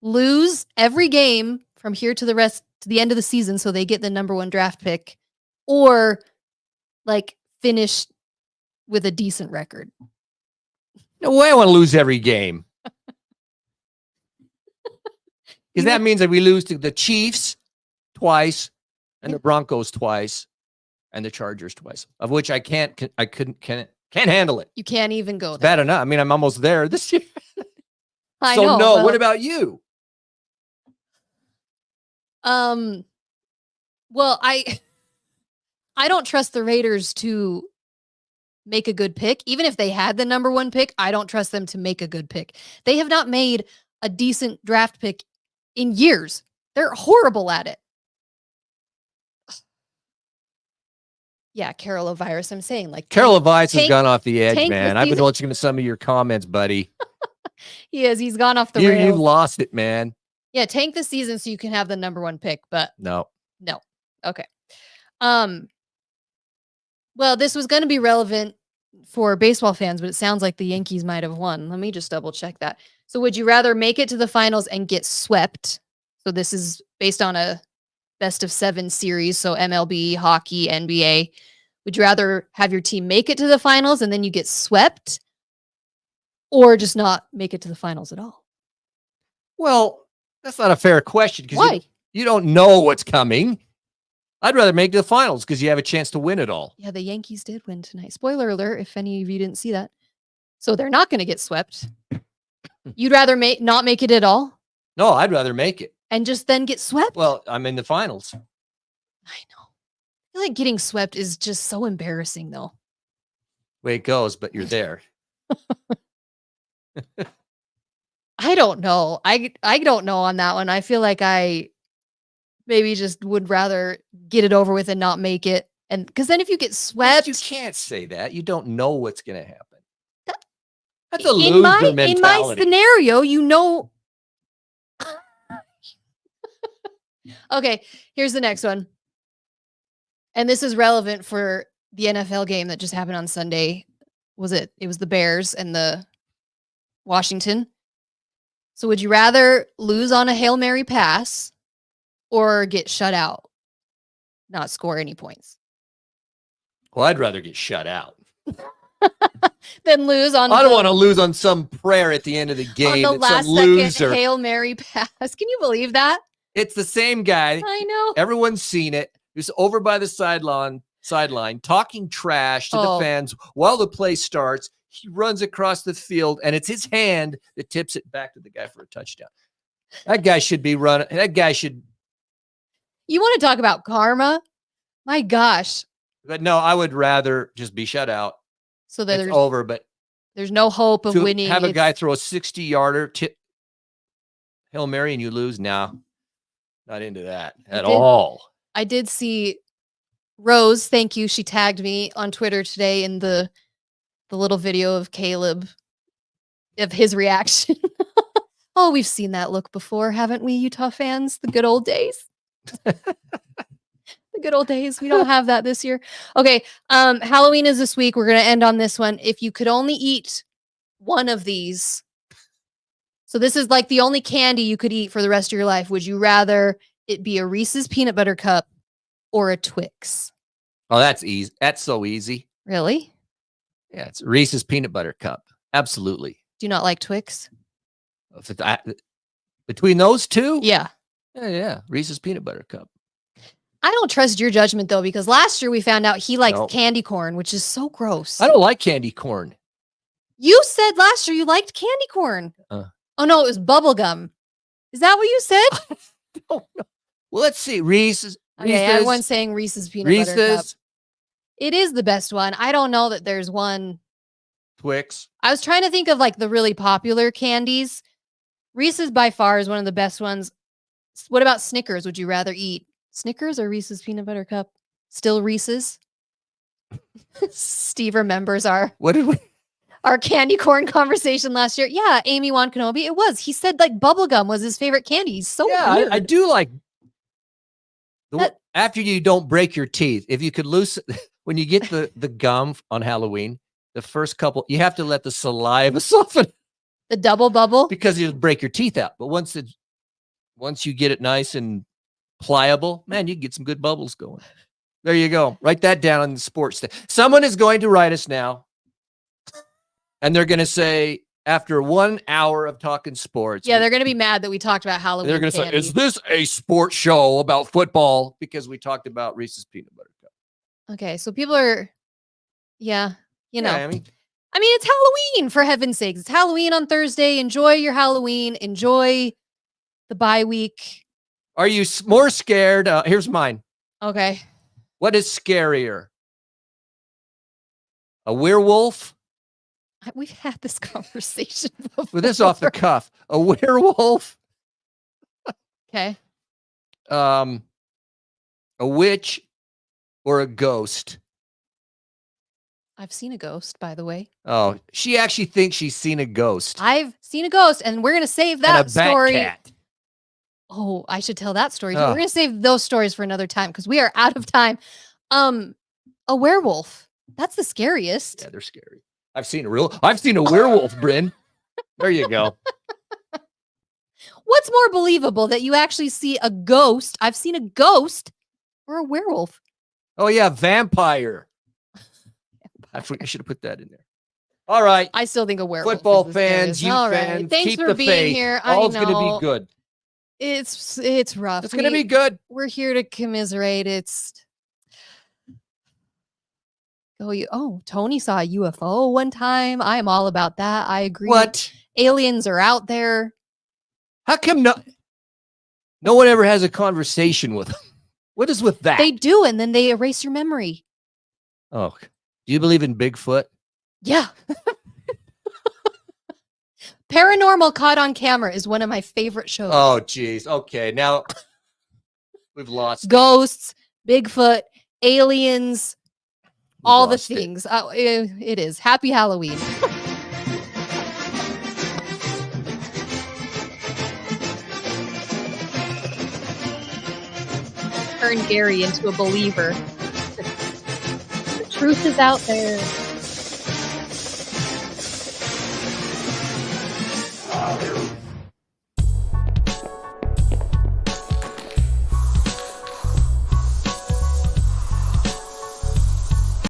lose every game from here to the end of the season so they get the number 1 draft pick, or like finish with a decent record? No way I want to lose every game. Because that means that we lose to the Chiefs twice and the Broncos twice and the Chargers twice, of which I can't handle it. You can't even go It's there. bad enough. I mean, I'm almost there this year. I know. No, what about you? Well, I don't trust the Raiders to make a good pick. Even if they had the number 1 pick, I don't trust them to make a good pick. They have not made a decent draft pick in years. They're horrible at it. Yeah, Carol Virus, I'm saying, like, Carol Vice has gone off the edge, man. I've been watching some of your comments, buddy. He is. He's gone off the rails. You've lost it, man. Yeah, tank the season so you can have the number 1 pick, but no. Okay. Well, this was going to be relevant for baseball fans, but it sounds like the Yankees might have won. Let me just double check that. So would you rather make it to the finals and get swept? So this is based on a best of 7 series. So MLB, hockey, NBA. Would you rather have your team make it to the finals and then you get swept, or just not make it to the finals at all? Well, that's not a fair question. Why? You don't know what's coming. I'd rather make it to the finals because you have a chance to win it all. Yeah, the Yankees did win tonight. Spoiler alert, if any of you didn't see that. So they're not going to get swept. You'd rather not make it at all? No, I'd rather make it. And just then get swept? Well, I'm in the finals. I know. I feel like getting swept is just so embarrassing, though. Way it goes, but you're there. I don't know. I don't know on that one. I feel like I maybe just would rather get it over with and not make it. And because then if you get swept, you can't say that. You don't know what's going to happen. That's a loser mentality. In my scenario, you know. Okay, here's the next one. And this is relevant for the NFL game that just happened on Sunday. It was the Bears and the Washington. So would you rather lose on a Hail Mary pass or get shut out, not score any points? Well, I'd rather get shut out. Then lose on. I don't want to lose on some prayer at the end of the game. On the last second Hail Mary pass. Can you believe that? It's the same guy. I know. Everyone's seen it. Who's over by the sideline talking trash to the fans while the play starts. He runs across the field, and it's his hand that tips it back to the guy for a touchdown. That guy should be running. That guy should. You want to talk about karma? My gosh. But no, I would rather just be shut out. So that It's over, but there's no hope of to winning. have a guy throw a 60-yarder Hail Mary and you lose? No, not into that at all. I did see Rose, thank you. She tagged me on Twitter today in the little video of Caleb, of his reaction. Oh, we've seen that look before, haven't we, Utah fans? The good old days. The good old days. We don't have that this year. Okay, Halloween is this week. We're going to end on this one. If you could only eat one of these, so this is like the only candy you could eat for the rest of your life, would you rather it be a Reese's peanut butter cup or a Twix? Oh, that's easy. That's so easy. Really? Yeah, it's Reese's peanut butter cup. Absolutely. Do you not like Twix? Between those two? Yeah. Yeah. Reese's peanut butter cup. I don't trust your judgment, though, because last year we found out he likes candy corn, which is so gross. I don't like candy corn. You said last year you liked candy corn. Oh, no, it was bubble gum. Is that what you said? Well, let's see. Reese's. Okay, everyone's saying Reese's peanut butter cup. It is the best one. I don't know that there's one. Twix. I was trying to think of like the really popular candies. Reese's by far is one of the best ones. What about Snickers? Would you rather eat Snickers or Reese's peanut butter cup? Still Reese's? Steve remembers our candy corn conversation last year. Yeah, Amy Wan Kenobi. It was. He said like bubblegum was his favorite candy. He's so weird. I do like after you don't break your teeth. If you could lose when you get the gum on Halloween, the first couple, you have to let the saliva soften. The double bubble? Because you break your teeth out. But once you get it nice and pliable, man, you can get some good bubbles going. There you go. Write that down on the sports thing. Someone is going to write us now. And they're going to say, after 1 hour of talking sports. Yeah, they're going to be mad that we talked about Halloween. They're going to say, is this a sports show about football? Because we talked about Reese's peanut butter cup. Okay, so people are, you know. I mean, it's Halloween, for heaven's sakes. It's Halloween on Thursday. Enjoy your Halloween. Enjoy the bye week. Are you more scared? Here's mine. Okay. What is scarier? A werewolf? We've had this conversation before. With this off the cuff. A werewolf? Okay. A witch or a ghost? I've seen a ghost, by the way. Oh, she actually thinks she's seen a ghost. I've seen a ghost, and we're going to save that story. Cat. Oh, I should tell that story. We're going to save those stories for another time because we are out of time. A werewolf. That's the scariest. Yeah, they're scary. I've seen a werewolf, Bryn. There you go. What's more believable, that you actually see a ghost? I've seen a ghost or a werewolf. Oh, yeah, vampire. I should have put that in there. All right. I still think a werewolf. Football fans, you all fans, right. Thanks keep for the being faith. here. All's going to be good. It's rough. It's going to be good. We're here to commiserate. Tony saw a UFO one time. I'm all about that. I agree. What? Aliens are out there. How come no one ever has a conversation with them? What is with that? They do, and then they erase your memory. Oh, do you believe in Bigfoot? Yeah. Paranormal Caught on Camera is one of my favorite shows. Oh, geez. Okay, now we've lost ghosts, Bigfoot, aliens, all the things. It is. Happy Halloween. Turn Gary into a believer. The truth is out there. Hallelujah.